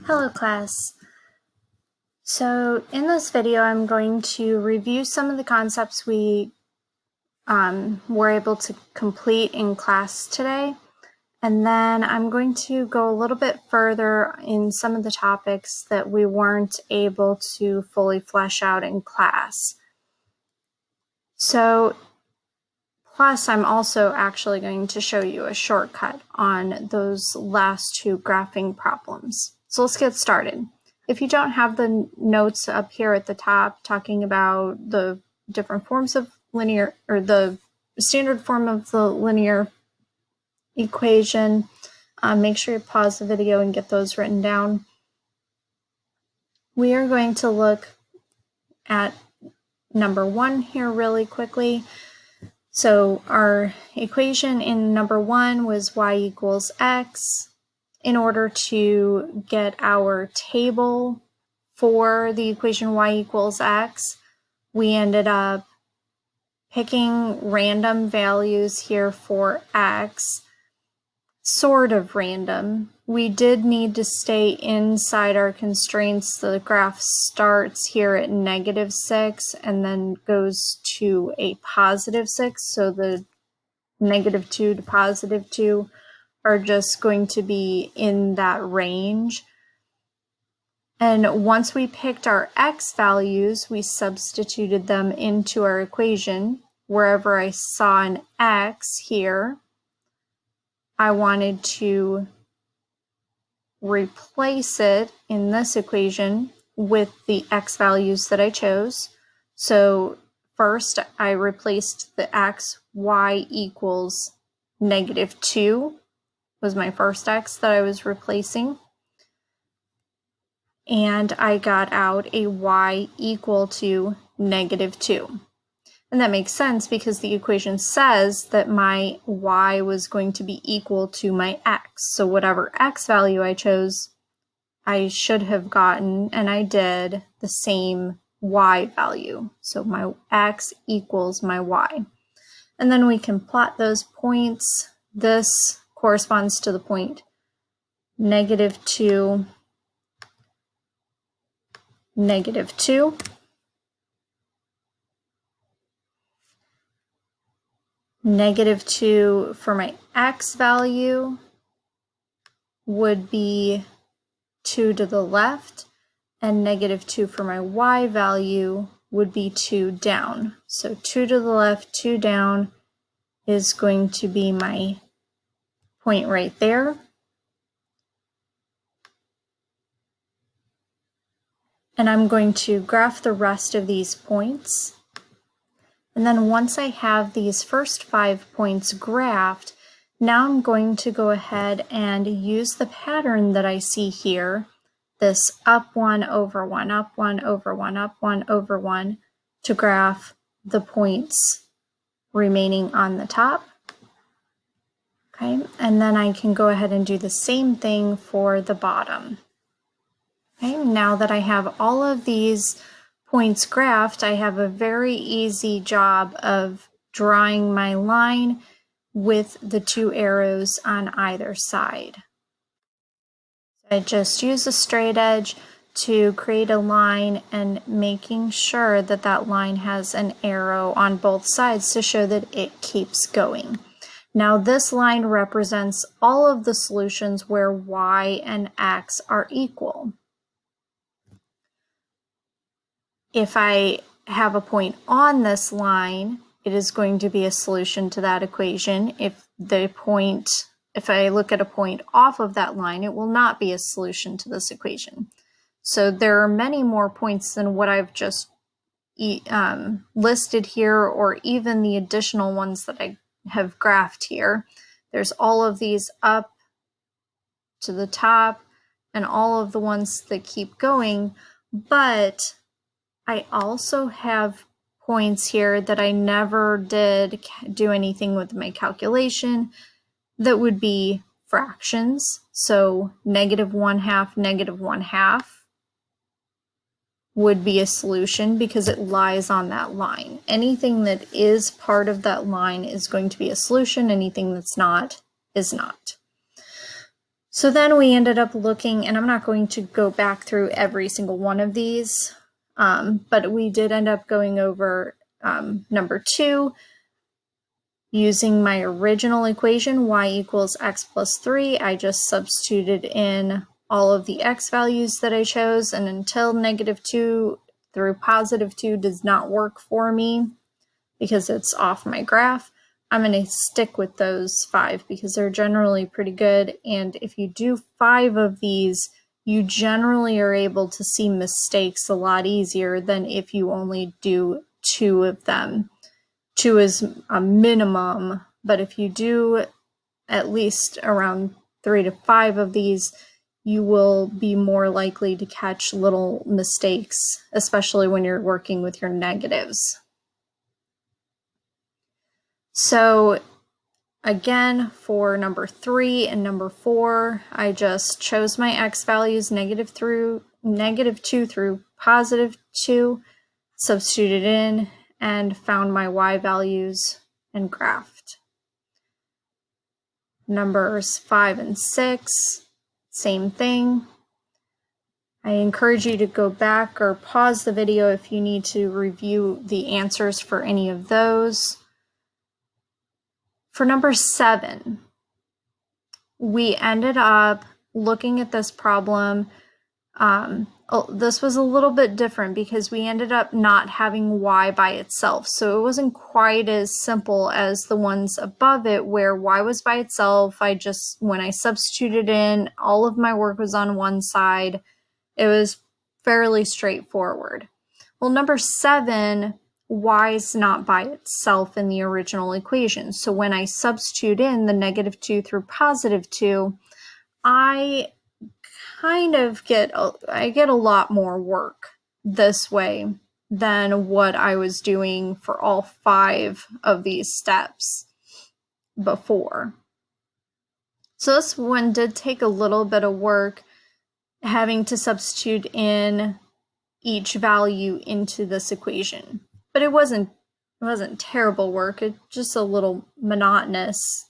Hello class. So in this video I'm going to review some of the concepts we were able to complete in class today, and then I'm going to go a little bit further in some of the topics that we weren't able to fully flesh out in class. So plus I'm also actually going to show you a shortcut on those last two graphing problems. So let's get started. If you don't have the notes up here at the top talking about the different forms of linear, or the standard form of the linear equation, make sure you pause the video and get those written down. We are going to look at number 1 here really quickly. So our equation in number 1 was y equals x. In order to get our table for the equation y equals x, we ended up picking random values here for x, sort of random. We did need to stay inside our constraints. The graph starts here at -6 and then goes to a +6, so the -2 to +2 are just going to be in that range. And once we picked our x values, we substituted them into our equation. Wherever I saw an x here, I wanted to replace it in this equation with the x values that I chose. So first I replaced the x, y equals -2 was my first x that I was replacing. And I got out a y equal to -2. And that makes sense because the equation says that my y was going to be equal to my x. So whatever x value I chose, I should have gotten, and I did, the same y value. So my x equals my y. And then we can plot those points. This corresponds to the point -2, -2. -2 for my x value would be 2 to the left, and -2 for my y value would be 2 down. So 2 to the left, 2 down is going to be my point right there. And I'm going to graph the rest of these points. And then once I have these first 5 points graphed, now I'm going to go ahead and use the pattern that I see here, this up 1 over 1, up 1 over 1, up 1 over 1, to graph the points remaining on the top. Okay, and then I can go ahead and do the same thing for the bottom. Okay, now that I have all of these points graphed, I have a very easy job of drawing my line with the 2 arrows on either side. I just use a straight edge to create a line and making sure that that line has an arrow on both sides to show that it keeps going. Now this line represents all of the solutions where y and x are equal. If I have a point on this line, it is going to be a solution to that equation. If I look at a point off of that line, it will not be a solution to this equation. So there are many more points than what I've just listed here, or even the additional ones that I have graphed here. There's all of these up to the top and all of the ones that keep going, but I also have points here that I never did do anything with my calculation that would be fractions. So -1/2, -1/2 would be a solution because it lies on that line. Anything that is part of that line is going to be a solution. Anything that's not is not. So then we ended up looking, and I'm not going to go back through every single one of these, but we did end up going over number 2, using my original equation, y equals x plus 3. I just substituted in all of the x values that I chose, and until -2 through +2 does not work for me because it's off my graph, I'm going to stick with those 5 because they're generally pretty good. And if you do 5 of these, you generally are able to see mistakes a lot easier than if you only do 2 of them. 2 is a minimum, but if you do at least around 3 to 5 of these, you will be more likely to catch little mistakes, especially when you're working with your negatives. So again, for number 3 and number 4, I just chose my x values, -2 through +2, substituted in, and found my y values and graphed. Numbers 5 and 6, same thing. I encourage you to go back or pause the video if you need to review the answers for any of those. For number 7, we ended up looking at this problem. This was a little bit different because we ended up not having y by itself. So it wasn't quite as simple as the ones above it where y was by itself. When I substituted in, all of my work was on one side. It was fairly straightforward. Well, number 7, y is not by itself in the original equation. So when I substitute in the -2 through +2, I get a lot more work this way than what I was doing for all 5 of these steps before. So this one did take a little bit of work, having to substitute in each value into this equation. But it wasn't terrible work. It's just a little monotonous,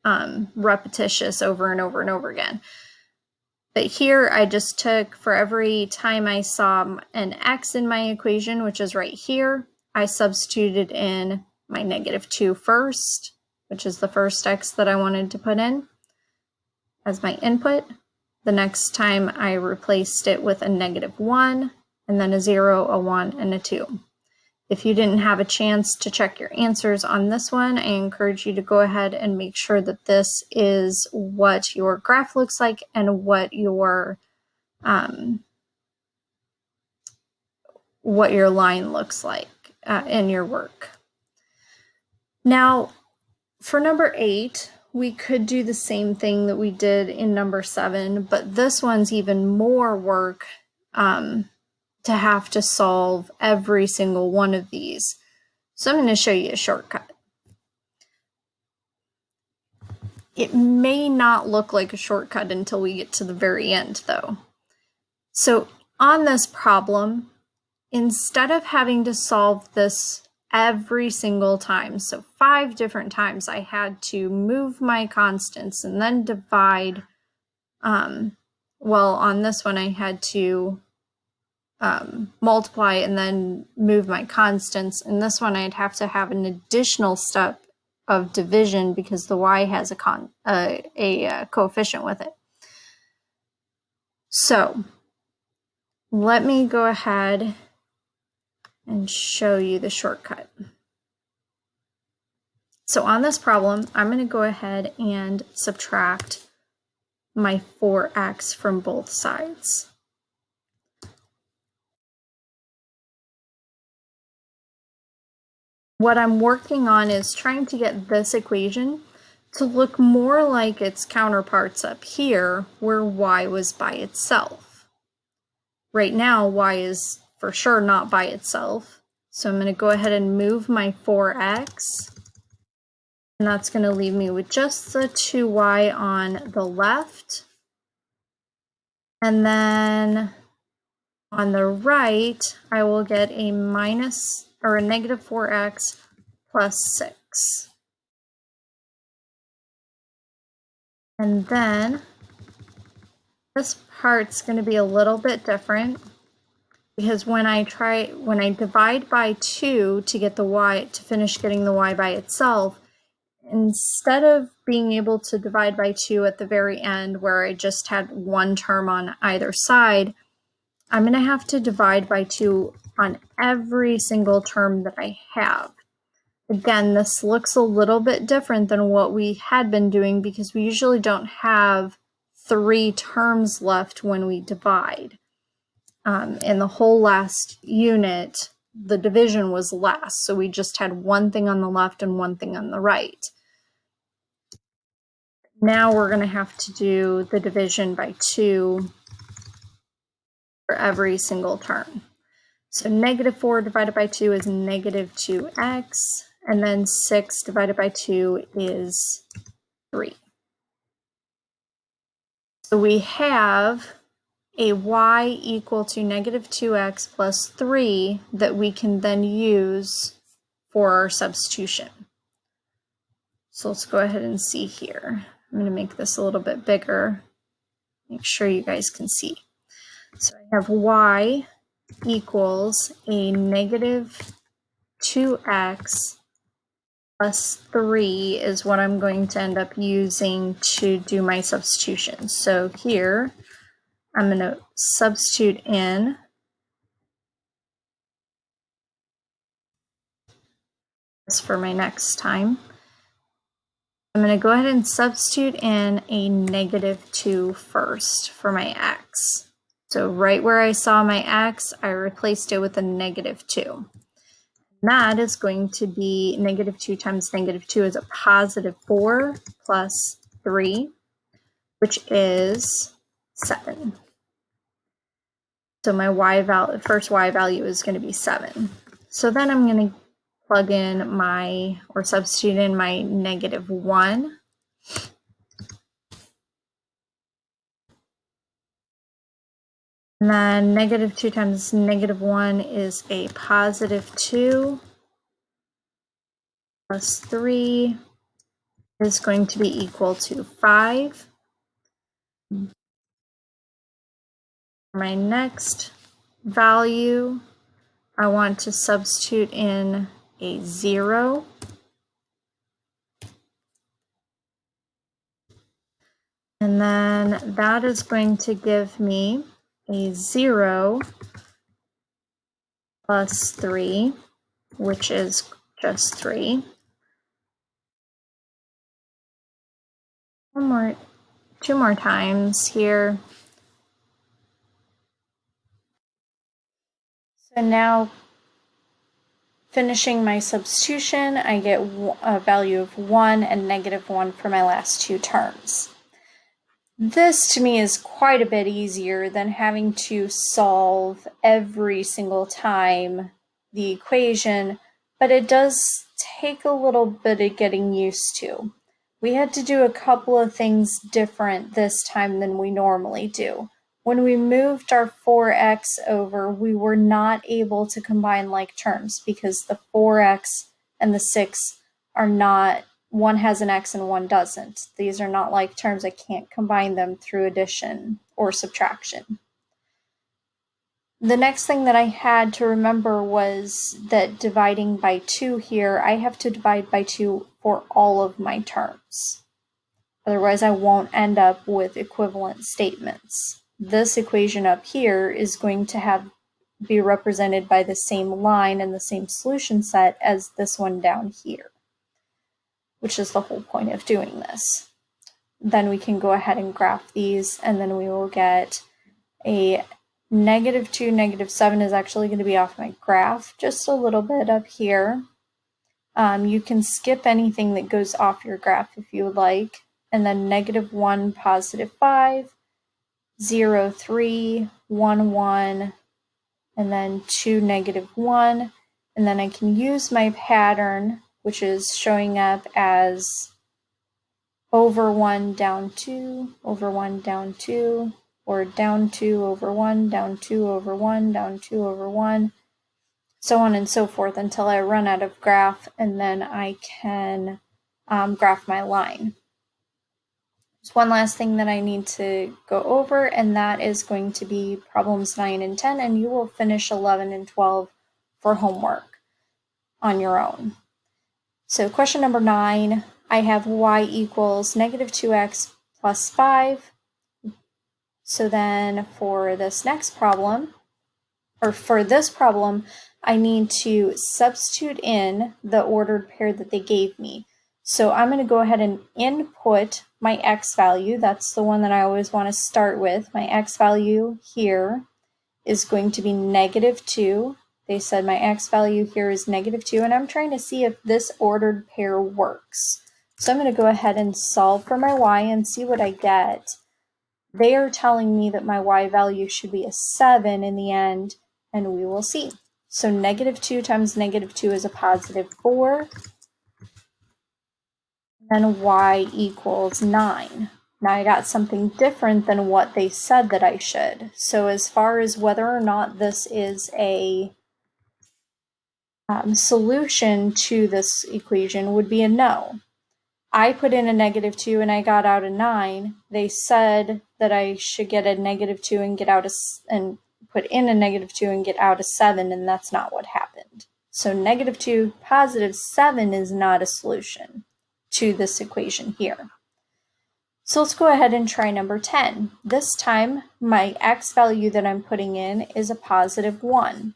repetitious over and over and over again. But here I just took, for every time I saw an x in my equation, which is right here, I substituted in my -2 first, which is the first x that I wanted to put in as my input. The next time I replaced it with a -1, and then a 0, a 1, and a 2. If you didn't have a chance to check your answers on this one, I encourage you to go ahead and make sure that this is what your graph looks like and what your line looks like in your work. Now, for number 8, we could do the same thing that we did in number 7, but this one's even more work to have to solve every single one of these. So I'm going to show you a shortcut. It may not look like a shortcut until we get to the very end, though. So on this problem, instead of having to solve this every single time, so 5 different times, I had to move my constants and then divide. Well, on this one, I had to multiply and then move my constants. In this one, I'd have to have an additional step of division because the y has a coefficient with it. So let me go ahead and show you the shortcut. So on this problem, I'm going to go ahead and subtract my 4x from both sides. What I'm working on is trying to get this equation to look more like its counterparts up here, where y was by itself. Right now, y is for sure not by itself, so I'm going to go ahead and move my 4x, and that's going to leave me with just the 2y on the left. And then on the right, I will get a -4x plus 6. And then This part's going to be a little bit different because when I divide by 2 to get the y, to finish getting the y by itself, instead of being able to divide by 2 at the very end where I just had one term on either side, I'm going to have to divide by 2 on every single term that I have. Again, this looks a little bit different than what we had been doing because we usually don't have 3 terms left when we divide. In the whole last unit, the division was less, so we just had one thing on the left and one thing on the right. Now we're going to have to do the division by 2 for every single term. So -4 divided by 2 is -2x, and then 6 divided by 2 is 3. So we have a y equal to -2x plus 3 that we can then use for our substitution. So let's go ahead and see here. I'm going to make this a little bit bigger, make sure you guys can see. So I have y equals a -2x plus 3 is what I'm going to end up using to do my substitution. So here, I'm going to substitute in this for my next time. I'm going to go ahead and substitute in a -2 first for my x. So right where I saw my x, I replaced it with a -2. That is going to be -2 times -2 is a +4 plus 3, which is 7. So my first y value is going to be 7. So then I'm going to plug in or substitute in my -1. And then -2 times -1 is a +2 plus 3 is going to be equal to 5. For my next value, I want to substitute in a 0. And then that is going to give me a 0 plus 3, which is just 3. Two more times here. So now, finishing my substitution, I get a value of 1 and -1 for my last 2 terms. This to me is quite a bit easier than having to solve every single time the equation, but it does take a little bit of getting used to. We had to do a couple of things different this time than we normally do. When we moved our 4x over, we were not able to combine like terms because the 4x and the 6 are not, one has an x and one doesn't. These are not like terms. I can't combine them through addition or subtraction. The next thing that I had to remember was that dividing by 2 here, I have to divide by 2 for all of my terms. Otherwise, I won't end up with equivalent statements. This equation up here is going to be represented by the same line and the same solution set as this one down here, which is the whole point of doing this. Then we can go ahead and graph these, and then we will get a -2, -7 is actually going to be off my graph just a little bit up here. You can skip anything that goes off your graph if you would like, and then -1, +5, 0, 3, 1, 1, and then 2, -1, and then I can use my pattern, which is showing up as over 1, down 2, over 1, down 2, or down 2 over 1, down 2 over 1, down 2 over 1, so on and so forth until I run out of graph, and then I can graph my line. There's one last thing that I need to go over, and that is going to be problems 9 and 10, and you will finish 11 and 12 for homework on your own. So question number 9, I have y equals negative 2x plus 5. So then for this next problem, or for this problem, I need to substitute in the ordered pair that they gave me. So I'm going to go ahead and input my x value. That's the one that I always want to start with. My x value here is going to be negative 2. They said my x value here is negative 2, and I'm trying to see if this ordered pair works. So I'm going to go ahead and solve for my y and see what I get. They are telling me that my y value should be a 7 in the end, and we will see. So negative 2 times negative 2 is a positive 4. Then y equals 9. Now I got something different than what they said that I should. So as far as whether or not this is a solution to this equation would be a no. I put in a negative 2 and I got out a 9. They said that I should get a negative 2 and get out and put in a negative 2 and get out a 7, and that's not what happened. So negative 2, positive 7 is not a solution to this equation here. So let's go ahead and try number 10. This time, my x value that I'm putting in is a positive 1.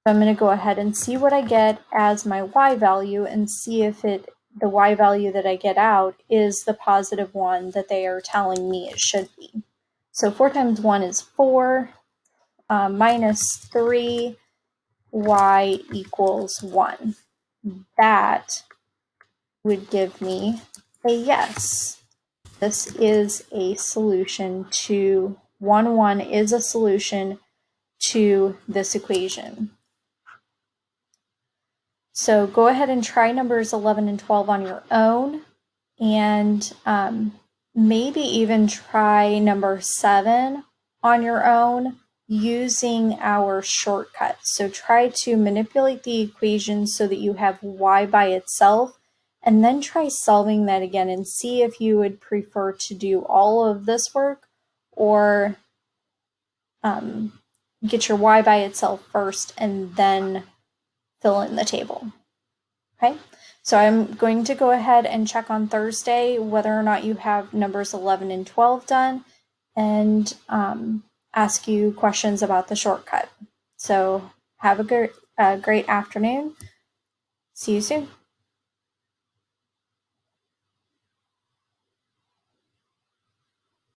So I'm going to go ahead and see what I get as my y value and see if the y value that I get out is the positive 1 that they are telling me it should be. So 4 times 1 is 4, minus 3, y equals 1. That would give me a yes. This is a solution to 1, 1 is a solution to this equation. So go ahead and try numbers 11 and 12 on your own, and maybe even try number 7 on your own using our shortcut. So try to manipulate the equation so that you have y by itself, and then try solving that again and see if you would prefer to do all of this work or get your y by itself first and then fill in the table. Okay, so I'm going to go ahead and check on Thursday whether or not you have numbers 11 and 12 done, and ask you questions about the shortcut. So have a great afternoon. See you soon.